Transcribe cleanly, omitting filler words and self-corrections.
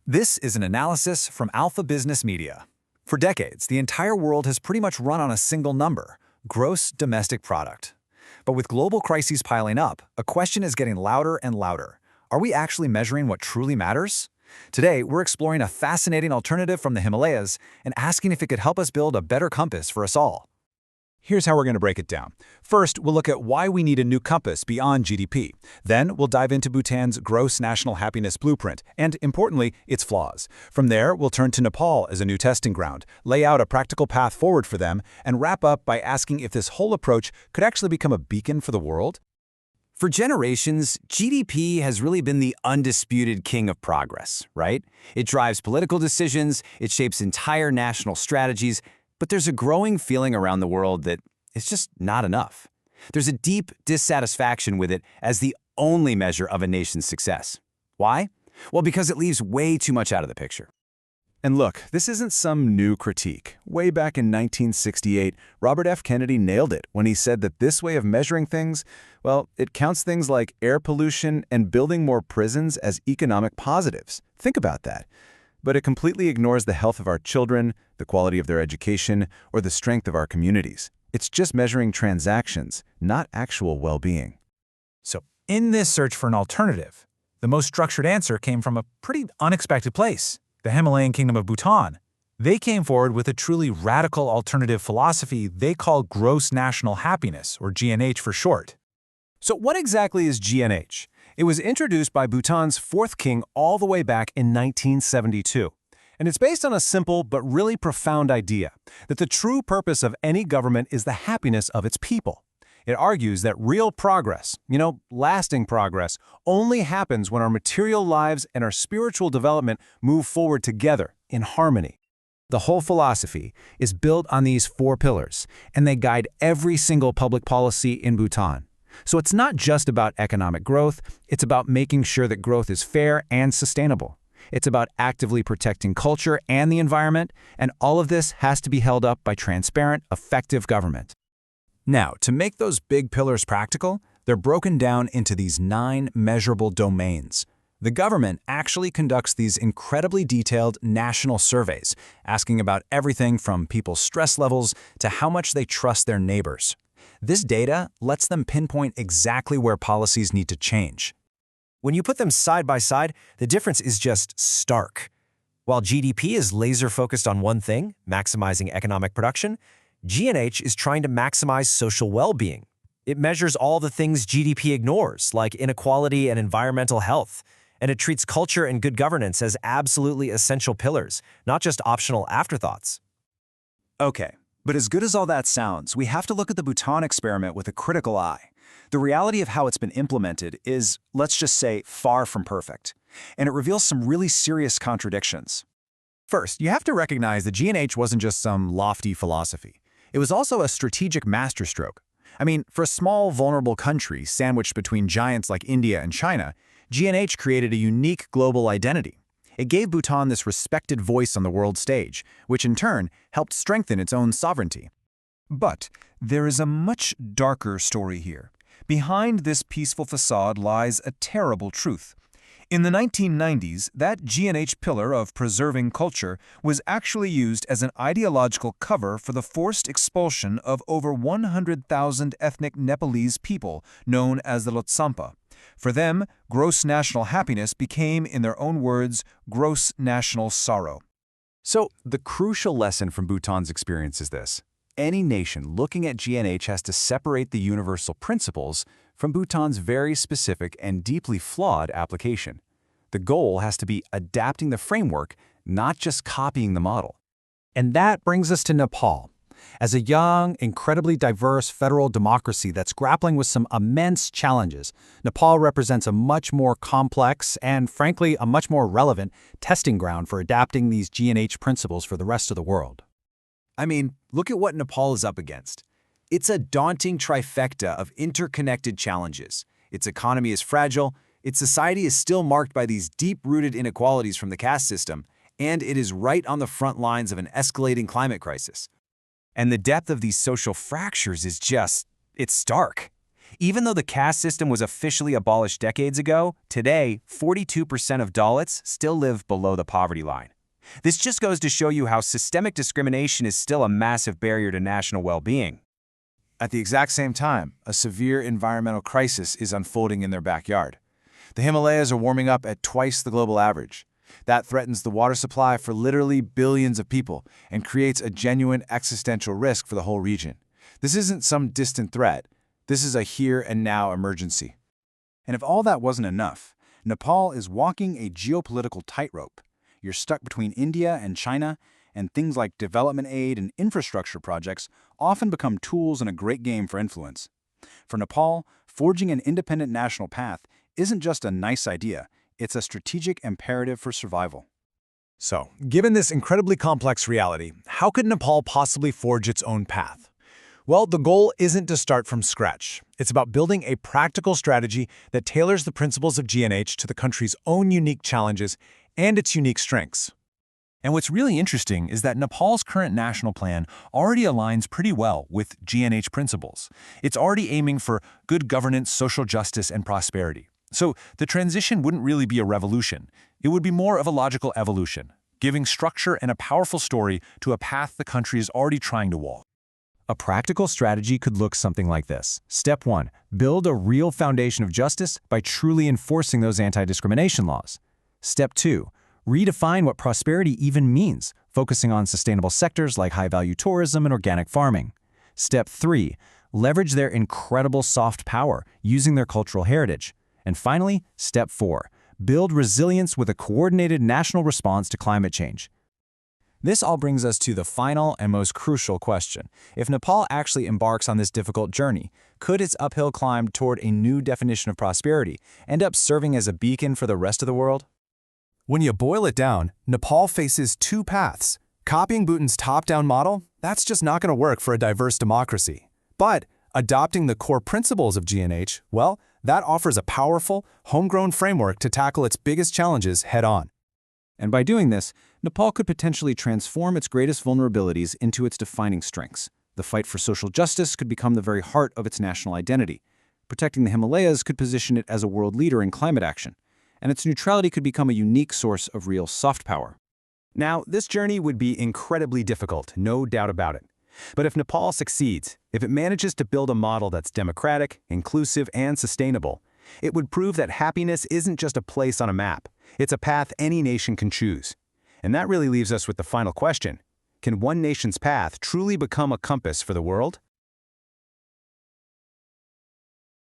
This is an analysis from Alpha Business Media. For decades, the entire world has pretty much run on a single number, gross domestic product. But with global crises piling up, a question is getting louder and louder. Are we actually measuring what truly matters? Today, we're exploring a fascinating alternative from the Himalayas and asking if it could help us build a better compass for us all. Here's how we're going to break it down. First, we'll look at why we need a new compass beyond GDP. Then, we'll dive into Bhutan's gross national happiness blueprint and, importantly, its flaws. From there, we'll turn to Nepal as a new testing ground, lay out a practical path forward for them, and wrap up by asking if this whole approach could actually become a beacon for the world. For generations, GDP has really been the undisputed king of progress, right? It drives political decisions, it shapes entire national strategies, but there's a growing feeling around the world that it's just not enough. There's a deep dissatisfaction with it as the only measure of a nation's success. Why? Well, because it leaves way too much out of the picture. And look, this isn't some new critique. Way back in 1968, Robert F. Kennedy nailed it when he said that this way of measuring things, well, it counts things like air pollution and building more prisons as economic positives. Think about that. But it completely ignores the health of our children, the quality of their education, or the strength of our communities. It's just measuring transactions, not actual well-being. So, in this search for an alternative, the most structured answer came from a pretty unexpected place, the Himalayan kingdom of Bhutan. They came forward with a truly radical alternative philosophy they call gross national happiness, or GNH for short. So what exactly is GNH? It was introduced by Bhutan's fourth king all the way back in 1972. And it's based on a simple but really profound idea that the true purpose of any government is the happiness of its people. It argues that real progress, lasting progress, only happens when our material lives and our spiritual development move forward together in harmony. The whole philosophy is built on these four pillars, and they guide every single public policy in Bhutan. So it's not just about economic growth, it's about making sure that growth is fair and sustainable. It's about actively protecting culture and the environment, and all of this has to be held up by transparent, effective government. Now, to make those big pillars practical, they're broken down into these 9 measurable domains. The government actually conducts these incredibly detailed national surveys, asking about everything from people's stress levels to how much they trust their neighbors. This data lets them pinpoint exactly where policies need to change. When you put them side by side, the difference is just stark. While GDP is laser-focused on one thing, maximizing economic production, GNH is trying to maximize social well-being. It measures all the things GDP ignores, like inequality and environmental health, and it treats culture and good governance as absolutely essential pillars, not just optional afterthoughts. Okay. But as good as all that sounds, we have to look at the Bhutan experiment with a critical eye. The reality of how it's been implemented is, let's just say, far from perfect. And it reveals some really serious contradictions. First, you have to recognize that GNH wasn't just some lofty philosophy. It was also a strategic masterstroke. I mean, for a small, vulnerable country sandwiched between giants like India and China, GNH created a unique global identity. It gave Bhutan this respected voice on the world stage, which in turn helped strengthen its own sovereignty. But there is a much darker story here. Behind this peaceful facade lies a terrible truth. In the 1990s, that GNH pillar of preserving culture was actually used as an ideological cover for the forced expulsion of over 100,000 ethnic Nepalese people, known as the Lhotshampa. For them, gross national happiness became, in their own words, gross national sorrow. So, the crucial lesson from Bhutan's experience is this. Any nation looking at GNH has to separate the universal principles from Bhutan's very specific and deeply flawed application. The goal has to be adapting the framework, not just copying the model. And that brings us to Nepal. As a young, incredibly diverse federal democracy that's grappling with some immense challenges, Nepal represents a much more complex and, frankly, a much more relevant testing ground for adapting these GNH principles for the rest of the world. I mean, look at what Nepal is up against. It's a daunting trifecta of interconnected challenges. Its economy is fragile, its society is still marked by these deep-rooted inequalities from the caste system, and it is right on the front lines of an escalating climate crisis. And the depth of these social fractures is it's stark. Even though the caste system was officially abolished decades ago, today, 42% of Dalits still live below the poverty line. This just goes to show you how systemic discrimination is still a massive barrier to national well-being. At the exact same time, a severe environmental crisis is unfolding in their backyard. The Himalayas are warming up at twice the global average. That threatens the water supply for literally billions of people and creates a genuine existential risk for the whole region. This isn't some distant threat. This is a here and now emergency. And if all that wasn't enough, Nepal is walking a geopolitical tightrope. You're stuck between India and China, and things like development aid and infrastructure projects often become tools in a great game for influence. For Nepal, forging an independent national path isn't just a nice idea, it's a strategic imperative for survival. So, given this incredibly complex reality, how could Nepal possibly forge its own path? Well, the goal isn't to start from scratch. It's about building a practical strategy that tailors the principles of GNH to the country's own unique challenges and its unique strengths. And what's really interesting is that Nepal's current national plan already aligns pretty well with GNH principles. It's already aiming for good governance, social justice, and prosperity. So the transition wouldn't really be a revolution. It would be more of a logical evolution, giving structure and a powerful story to a path the country is already trying to walk. A practical strategy could look something like this. Step 1. Build a real foundation of justice by truly enforcing those anti-discrimination laws. Step 2. Redefine what prosperity even means, focusing on sustainable sectors like high-value tourism and organic farming. Step 3. Leverage their incredible soft power, using their cultural heritage. And finally, Step 4. Build resilience with a coordinated national response to climate change. This all brings us to the final and most crucial question. If Nepal actually embarks on this difficult journey, could its uphill climb toward a new definition of prosperity end up serving as a beacon for the rest of the world? When you boil it down, Nepal faces two paths. Copying Bhutan's top-down model, that's just not going to work for a diverse democracy. But adopting the core principles of GNH, well, that offers a powerful, homegrown framework to tackle its biggest challenges head-on. And by doing this, Nepal could potentially transform its greatest vulnerabilities into its defining strengths. The fight for social justice could become the very heart of its national identity. Protecting the Himalayas could position it as a world leader in climate action. And its neutrality could become a unique source of real soft power. Now, this journey would be incredibly difficult, no doubt about it. But if Nepal succeeds, if it manages to build a model that's democratic, inclusive, and sustainable, it would prove that happiness isn't just a place on a map. It's a path any nation can choose. And that really leaves us with the final question. Can one nation's path truly become a compass for the world?